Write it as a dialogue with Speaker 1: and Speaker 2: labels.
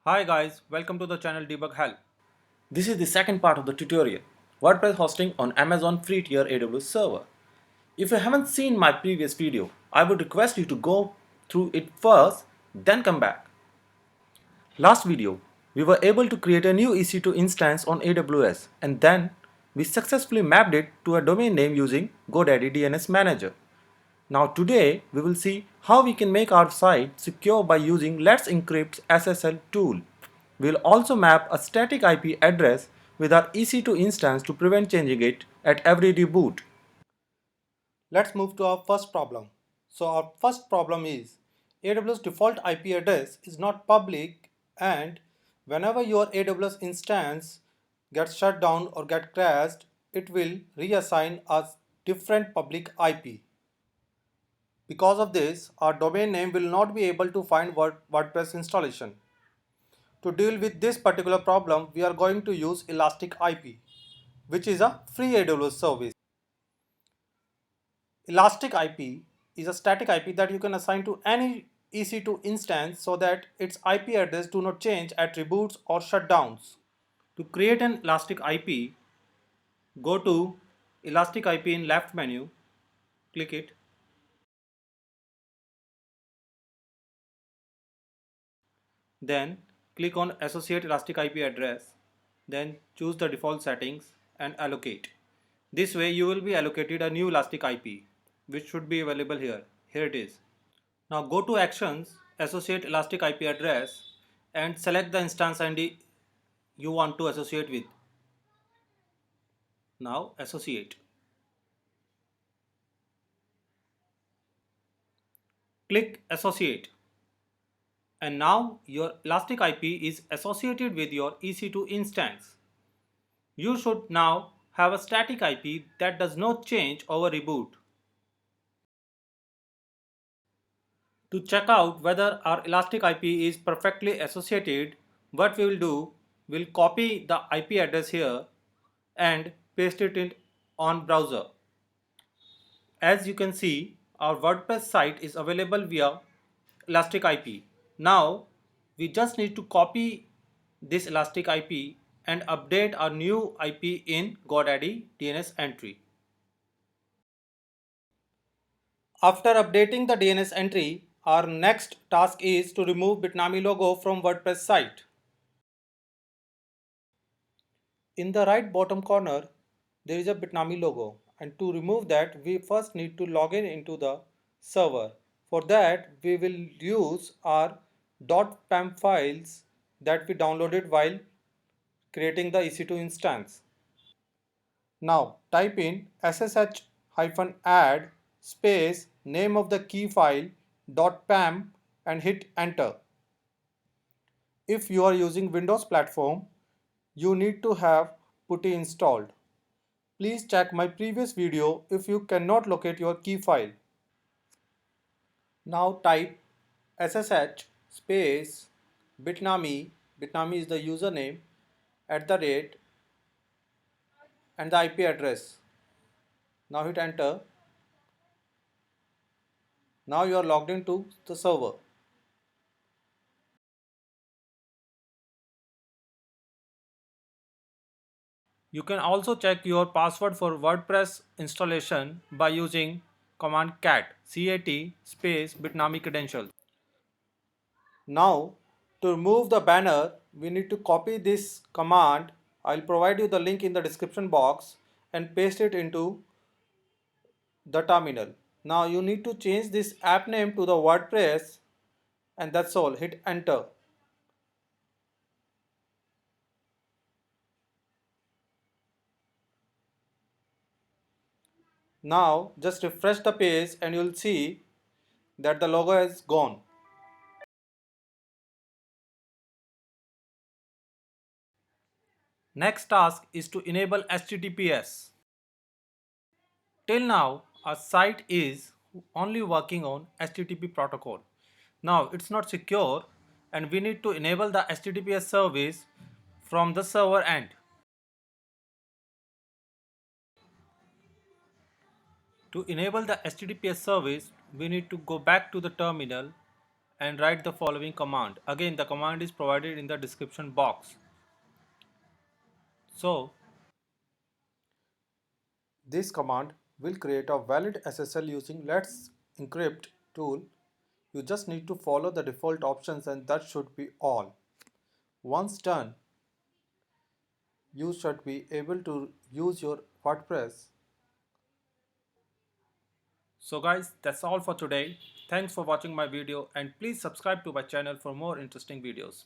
Speaker 1: Hi guys, welcome to the channel Debug Help.
Speaker 2: This is the second part of the tutorial, WordPress hosting on Amazon free tier AWS server. If you haven't seen my previous video, I would request you to go through it first, then come back. Last video, we were able to create a new EC2 instance on AWS and then we successfully mapped it to a domain name using GoDaddy DNS Manager. Now today, we will see how we can make our site secure by using Let's Encrypt SSL tool. We will also map a static IP address with our EC2 instance to prevent changing it at every reboot.
Speaker 1: Let's move to our first problem. So our first problem is AWS default IP address is not public and whenever your AWS instance gets shut down or get crashed, it will reassign a different public IP. Because of this, our domain name will not be able to find WordPress installation. To deal with this particular problem, we are going to use Elastic IP, which is a free AWS service. Elastic IP is a static IP that you can assign to any EC2 instance so that its IP address do not change at reboots or shutdowns. To create an Elastic IP, go to Elastic IP in left menu, click it, then click on Associate Elastic IP address, then choose the default settings and allocate. This way you will be allocated a new Elastic IP which should be available here. Here it is. Now go to Actions, Associate Elastic IP Address and select the instance ID you want to associate with. Now associate. Click Associate. And now your Elastic IP is associated with your EC2 instance. You should now have a static IP that does not change over reboot. To check out whether our Elastic IP is perfectly associated, what we will do, we'll copy the IP address here and paste it in on browser. As you can see, our WordPress site is available via Elastic IP. Now, we just need to copy this Elastic IP and update our new IP in GoDaddy DNS entry. After updating the DNS entry, our next task is to remove Bitnami logo from WordPress site. In the right bottom corner, there is a Bitnami logo, and to remove that, we first need to log in into the server. For that, we will use our .pem files that we downloaded while creating the EC2 instance. Now type in ssh-add space name of the key file .pem and hit enter. If you are using Windows platform, you need to have PuTTY installed. Please check my previous video if you cannot locate your key file. Now type ssh space bitnami is the username @ and the IP address. Now hit enter. Now you are logged into the server. You can also check your password for WordPress installation by using command cat space bitnami credentials. Now to remove the banner, we need to copy this command. I'll provide you the link in the description box and paste it into the terminal. Now you need to change this app name to the WordPress and that's all. Hit enter. Now just refresh the page and you'll see that the logo is gone. Next task is to enable HTTPS. Till now, our site is only working on HTTP protocol. Now it's not secure and we need to enable the HTTPS service from the server end. To enable the HTTPS service, we need to go back to the terminal and write the following command. Again, the command is provided in the description box. So, this command will create a valid SSL using Let's Encrypt tool. You just need to follow the default options and that should be all. Once done, you should be able to use your WordPress. So guys, that's all for today. Thanks for watching my video and please subscribe to my channel for more interesting videos.